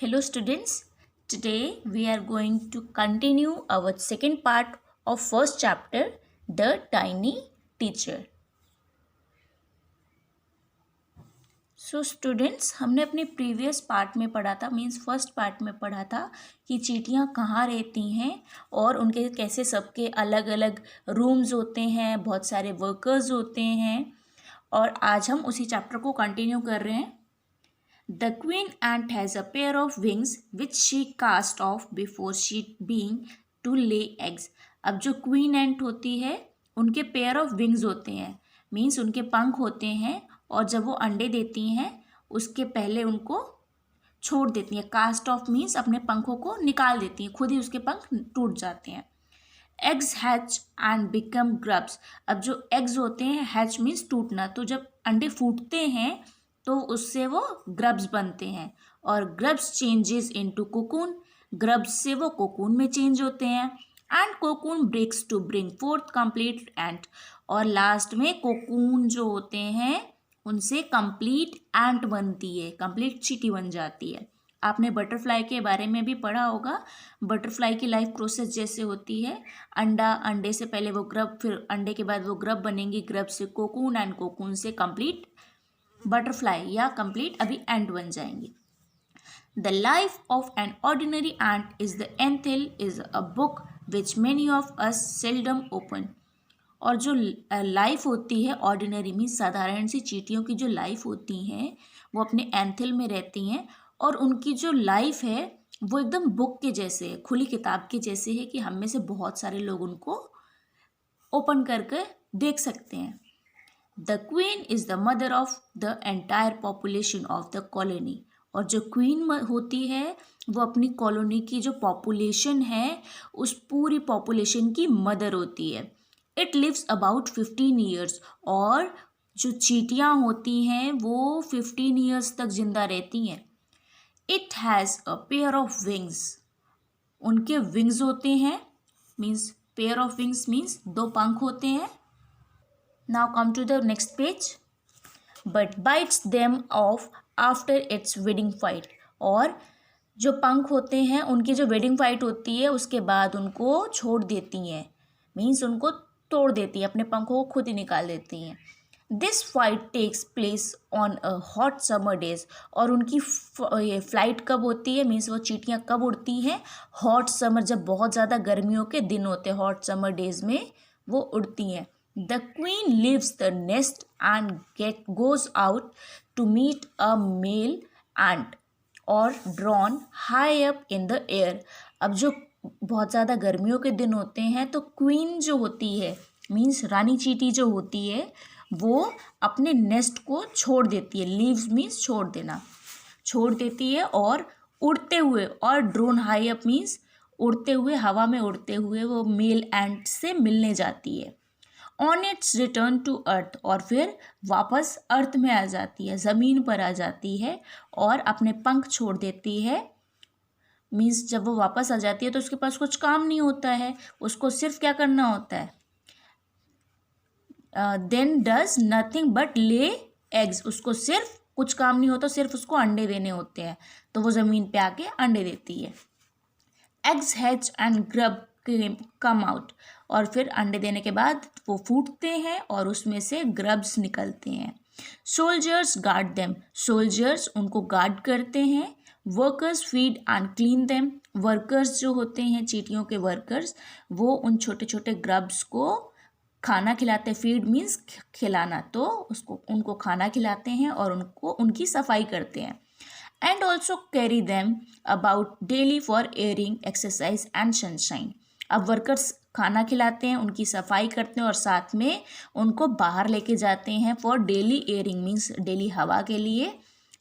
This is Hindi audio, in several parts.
Hello students, today we are going to continue our second part of first chapter, The Tiny Teacher. So students, हमने अपने प्रीवियस पार्ट में पढ़ा था, मीन्स फर्स्ट पार्ट में पढ़ा था कि चींटियाँ कहाँ रहती हैं और उनके कैसे सबके अलग अलग रूम्स होते हैं, बहुत सारे वर्कर्स होते हैं। और आज हम उसी चैप्टर को कंटिन्यू कर रहे हैं। The queen ant has a pair of wings which she cast off before she being to lay eggs. अब जो क्वीन एंट होती है उनके पेयर ऑफ विंग्स होते हैं, मीन्स उनके पंख होते हैं, और जब वो अंडे देती हैं उसके पहले उनको छोड़ देती हैं। कास्ट ऑफ मीन्स अपने पंखों को निकाल देती हैं, खुद ही उसके पंख टूट जाते हैं। Eggs hatch and become grubs. अब जो एग्स होते हैं, हैच मीन्स टूटना, तो जब अंडे फूटते हैं तो उससे वो ग्रब्स बनते हैं, और grubs changes into cocoon. Grubs से वो कोकून में चेंज होते हैं। And cocoon breaks to bring forth complete ant. और लास्ट में कोकून जो होते हैं उनसे कंप्लीट एंट बनती है, कंप्लीट चींटी बन जाती है। आपने बटरफ्लाई के बारे में भी पढ़ा होगा। बटरफ्लाई की लाइफ प्रोसेस जैसे होती है, अंडा, अंडे से पहले वो ग्रब, फिर अंडे के बाद वो ग्रब बनेंगी, ग्रब से कोकून, एंड कोकून से कंप्लीट बटरफ्लाई या कंप्लीट अभी एंट बन जाएंगी। The life of an ordinary ant is the anthill is a book which many of us seldom open. और जो लाइफ होती है ऑर्डिनरी मीन्स साधारण सी चींटियों की जो लाइफ होती हैं वो अपने एंथिल में रहती हैं, और उनकी जो लाइफ है वो एकदम बुक के जैसे है, खुली किताब के जैसे है कि हम में से बहुत सारे लोग उनको ओपन करके देख सकते हैं। The queen is the mother of the entire population of the colony. और जो क्वीन होती है वो अपनी कॉलोनी की जो पॉपुलेशन है उस पूरी पॉपुलेशन की मदर होती है। It lives about 15 years. और जो चींटियाँ होती हैं वो 15 ईयर्स तक जिंदा रहती हैं। It has a pair of wings. उनके विंग्स होते हैं, means pair of wings means दो पंख होते हैं। Now come to the next page. But bites them off after its wedding fight. और जो पंख होते हैं उनकी जो वेडिंग फाइट होती है उसके बाद उनको छोड़ देती हैं, मीन्स उनको तोड़ देती हैं, अपने पंखों को खुद ही निकाल देती हैं। This fight takes place on a hot summer days. और उनकी ये फ्लाइट कब होती है, मीन्स वो चींटियाँ कब उड़ती हैं? हॉट समर, जब बहुत ज़्यादा गर्मियों के दिन होते हैं, हॉट समर डेज में वो उड़ती हैं। The queen leaves the nest and goes out to meet a male ant or drawn high up in the air. अब जो बहुत ज़्यादा गर्मियों के दिन होते हैं तो क्वीन जो होती है, मीन्स रानी चींटी जो होती है, वो अपने नेस्ट को छोड़ देती है। लीव्स मीन्स छोड़ देना, छोड़ देती है और उड़ते हुए, और ड्रोन हाई अप मीन्स उड़ते हुए, हवा में उड़ते हुए वो मेल एंट से मिलने जाती है। On its return to earth. और फिर वापस अर्थ में आ जाती है, ज़मीन पर आ जाती है और अपने पंख छोड़ देती है। मीन्स जब वो वापस आ जाती है तो उसके पास कुछ काम नहीं होता है, उसको सिर्फ क्या करना होता है, then does nothing but lay eggs. उसको सिर्फ कुछ काम नहीं होता, सिर्फ उसको अंडे देने होते हैं, तो वो ज़मीन पे आके अंडे देती है। Eggs hatch and grub come out. और फिर अंडे देने के बाद वो फूटते हैं और उसमें से ग्रब्स निकलते हैं। Soldiers guard them. सोल्जर्स उनको गार्ड करते हैं। Workers feed and clean them. Workers जो होते हैं, चींटियों के वर्कर्स, वो उन छोटे छोटे ग्रब्स को खाना खिलाते हैं। फीड मीन्स खिलाना, तो उसको उनको खाना खिलाते हैं और उनको उनकी सफाई करते हैं। And also carry them about daily for airing, exercise and sunshine. अब वर्कर्स खाना खिलाते हैं, उनकी सफाई करते हैं और साथ में उनको बाहर लेके जाते हैं for daily airing means daily हवा के लिए,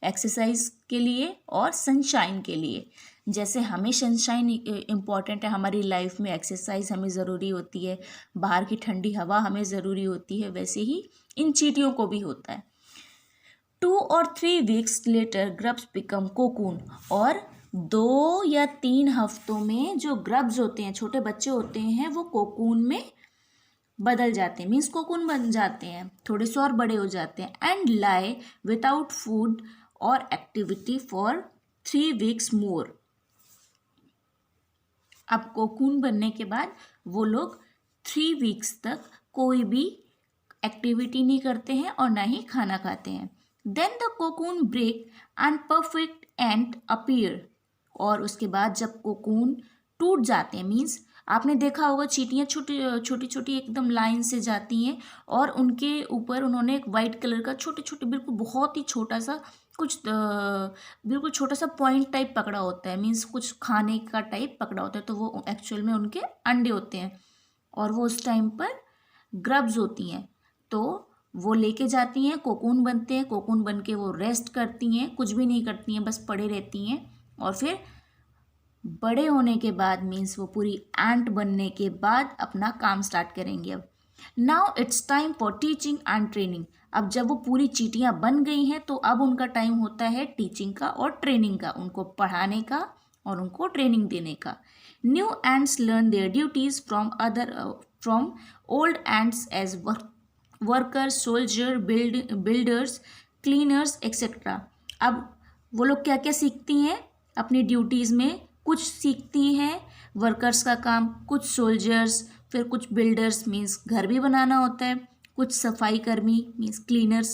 एक्सरसाइज के लिए और सनशाइन के लिए। जैसे हमें सनशाइन इम्पॉर्टेंट है हमारी लाइफ में, एक्सरसाइज हमें ज़रूरी होती है, बाहर की ठंडी हवा हमें ज़रूरी होती है, वैसे ही इन चींटियों को भी होता है। 2 or 3 weeks later grubs become cocoon। और 2 या 3 हफ्तों में जो ग्रब्स होते हैं, छोटे बच्चे होते हैं, वो कोकून में बदल जाते हैं, मीन्स कोकून बन जाते हैं, थोड़े से और बड़े हो जाते हैं। एंड लाई विदाउट फूड और एक्टिविटी फॉर 3 weeks more। अब कोकून बनने के बाद वो लोग 3 वीक्स तक कोई भी एक्टिविटी नहीं करते हैं और ना ही खाना खाते हैं। Then the cocoon break and perfect and appear. और उसके बाद जब कोकून टूट जाते हैं, मीन्स आपने देखा होगा चींटियाँ छोटी छोटी छोटी एकदम लाइन से जाती हैं और उनके ऊपर उन्होंने एक वाइट कलर का छोटे छोटे बिल्कुल बहुत ही छोटा सा कुछ बिल्कुल छोटा सा पॉइंट टाइप पकड़ा होता है, मीन्स कुछ खाने का टाइप पकड़ा होता है, तो वो एक्चुअल में उनके अंडे होते हैं और वो उस टाइम पर ग्रब्स होती हैं। तो वो लेके जाती हैं, कोकून बनते हैं, कोकून बन के वो रेस्ट करती हैं, कुछ भी नहीं करती हैं, बस पड़े रहती हैं। और फिर बड़े होने के बाद मीन्स वो पूरी एंट बनने के बाद अपना काम स्टार्ट करेंगे। अब now it's time for teaching and training. अब जब वो पूरी चींटियाँ बन गई हैं तो अब उनका टाइम होता है टीचिंग का और ट्रेनिंग का, उनको पढ़ाने का और उनको ट्रेनिंग देने का। New ants learn their duties from old ants as workers, soldier, builders, cleaners etcetera. अब वो लोग क्या क्या सीखती हैं अपनी ड्यूटीज़ में? कुछ सीखती हैं वर्कर्स का काम, कुछ सोल्जर्स, फिर कुछ बिल्डर्स मीन्स घर भी बनाना होता है, कुछ सफाई कर्मी मीन्स क्लीनर्स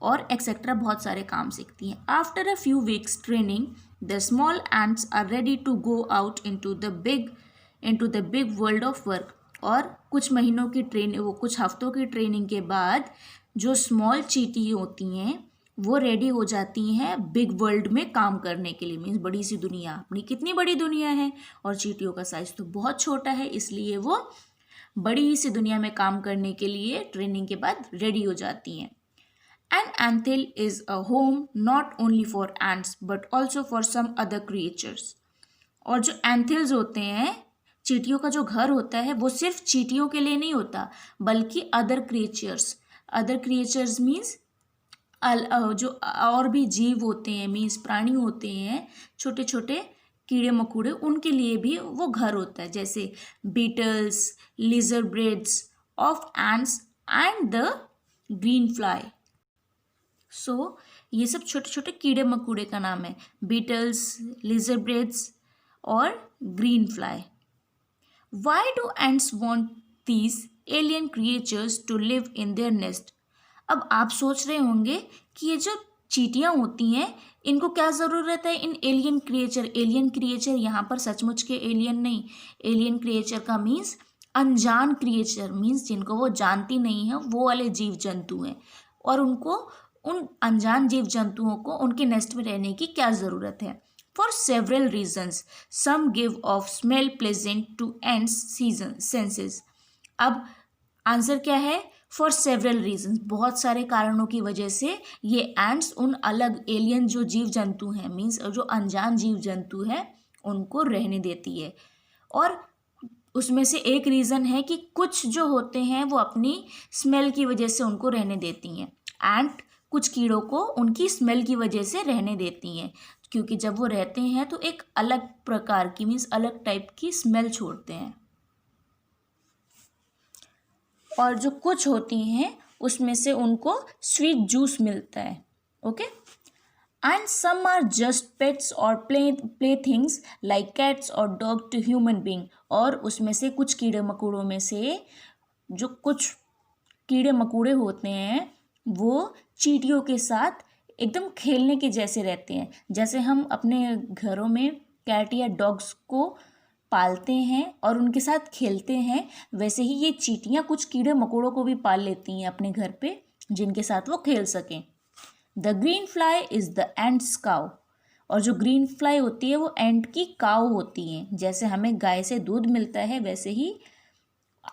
और एक्सेट्रा बहुत सारे काम सीखती हैं। After a few weeks training the small ants are ready to go out into the big world of work. और कुछ महीनों की ट्रेनिंग, वो कुछ हफ्तों की ट्रेनिंग के बाद जो स्मॉल चींटी होती हैं वो रेडी हो जाती हैं बिग वर्ल्ड में काम करने के लिए, मीन्स बड़ी सी दुनिया। अपनी कितनी बड़ी दुनिया है और चींटियों का साइज तो बहुत छोटा है, इसलिए वो बड़ी सी दुनिया में काम करने के लिए ट्रेनिंग के बाद रेडी हो जाती हैं। An anthill is a home not only for ants but also for some other creatures. और जो एंथिल्स होते हैं, चींटियों का जो घर होता है, वो सिर्फ चींटियों के लिए नहीं होता बल्कि अदर क्रिएचर्स मीन्स जो और भी जीव होते हैं, मीन्स प्राणी होते हैं, छोटे छोटे कीड़े मकोड़े, उनके लिए भी वो घर होता है, जैसे बीटल्स, लिजर्ब्रेड्स of ants and the green fly. So ये सब छोटे छोटे कीड़े मकोड़े का नाम है, बीटल्स, लिजर्ब्रेड्स और green fly. Why do ants want these alien creatures to live in their nest? अब आप सोच रहे होंगे कि ये जो चींटियाँ होती हैं इनको क्या ज़रूरत है इन एलियन क्रिएचर यहाँ पर सचमुच के एलियन नहीं, एलियन क्रिएचर का मीन्स अनजान क्रिएचर, मीन्स जिनको वो जानती नहीं है, वो वाले जीव जंतु हैं। और उनको, उन अनजान जीव जंतुओं को उनके नेस्ट में रहने की क्या ज़रूरत है? For several reasons, some give off smell pleasant to ants senses. अब आंसर क्या है? फॉर सेवरल रीजन्स, बहुत सारे कारणों की वजह से ये एंट्स उन अलग एलियन जो जीव जंतु हैं, मीन्स जो अनजान जीव जंतु हैं, उनको रहने देती है। और उसमें से एक रीज़न है कि कुछ जो होते हैं वो अपनी स्मेल की वजह से उनको रहने देती हैं। एंट कुछ कीड़ों को उनकी स्मेल की वजह से रहने देती हैं, क्योंकि जब वो रहते हैं तो एक अलग प्रकार की, मीन्स अलग टाइप की स्मेल छोड़ते हैं। और जो कुछ होती हैं उसमें से उनको स्वीट जूस मिलता है। Okay, and some are just pets और प्ले थिंग्स लाइक कैट्स और डॉग टू ह्यूमन बींग। और उसमें से कुछ कीड़े मकोड़ों में से जो कुछ कीड़े मकोड़े होते हैं वो चींटियों के साथ एकदम खेलने के जैसे रहते हैं। जैसे हम अपने घरों में कैट या डॉग्स को पालते हैं और उनके साथ खेलते हैं, वैसे ही ये चींटियाँ कुछ कीड़े मकोड़ों को भी पाल लेती हैं अपने घर पे, जिनके साथ वो खेल सकें। The green fly is the ants cow. और जो ग्रीन फ्लाई होती है वो एंट की काउ होती हैं। जैसे हमें गाय से दूध मिलता है वैसे ही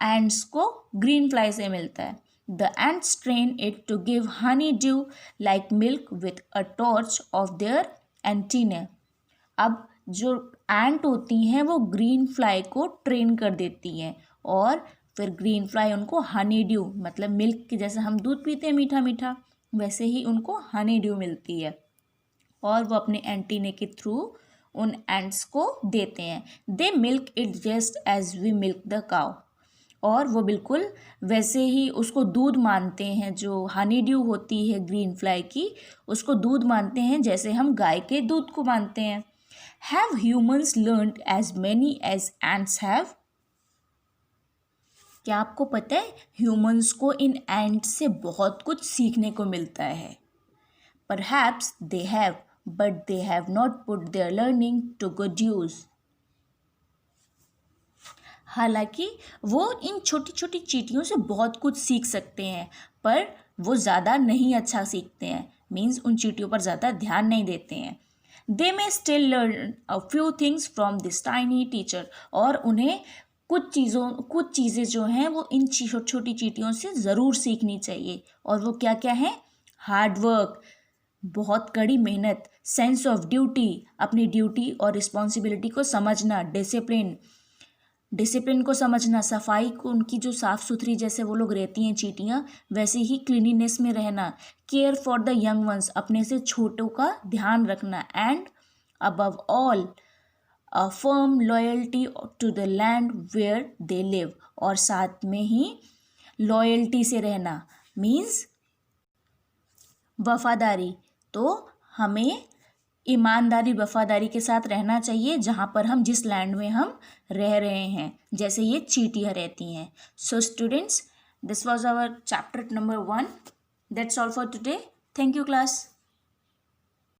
एंट्स को ग्रीन फ्लाई से मिलता है। The ants train it to give honey dew like milk with a torch of their antenna. अब जो एंट होती हैं वो ग्रीन फ्लाई को ट्रेन कर देती हैं और फिर ग्रीन फ्लाई उनको हनी ड्यू, मतलब मिल्क के जैसे हम दूध पीते हैं मीठा मीठा, वैसे ही उनको हनी ड्यू मिलती है और वो अपने एंटीने के थ्रू उन एंट्स को देते हैं। They milk it just as we milk the cow. और वो बिल्कुल वैसे ही उसको दूध मानते हैं, जो हनी ड्यू होती है ग्रीन फ्लाई की, उसको दूध मानते हैं जैसे हम गाय के दूध को मानते हैं। Have humans learned as many as ants have? क्या आपको पता है ह्यूमन्स को इन एंट्स से बहुत कुछ सीखने को मिलता है? Perhaps they have, but they have not put their learning to good use. हालांकि वो इन छोटी छोटी चींटियों से बहुत कुछ सीख सकते हैं, पर वो ज़्यादा नहीं अच्छा सीखते हैं, मीन्स उन चींटियों पर ज़्यादा ध्यान नहीं देते हैं। They may still learn a few things from this tiny teacher, और उन्हें कुछ चीज़ें जो हैं वो इन छोटी छोटी चींटियों से ज़रूर सीखनी चाहिए। और वो क्या क्या है? हार्ड वर्क, बहुत कड़ी मेहनत, सेंस ऑफ ड्यूटी, अपनी ड्यूटी और रिस्पॉन्सिबिलिटी को समझना, डिसिप्लिन को समझना, सफाई को, उनकी जो साफ़ सुथरी जैसे वो लोग रहती हैं चींटियाँ, वैसे ही क्लीनिनेस में रहना, care for the young ones, अपने से छोटों का ध्यान रखना, and above all a firm loyalty to the land where they live, और साथ में ही लॉयल्टी से रहना, मीन्स वफादारी। तो हमें ईमानदारी वफादारी के साथ रहना चाहिए जहाँ पर हम, जिस लैंड में हम रह रहे हैं, जैसे ये चींटियाँ रहती हैं। So students, this was our chapter number 1। That's all for today. Thank you class.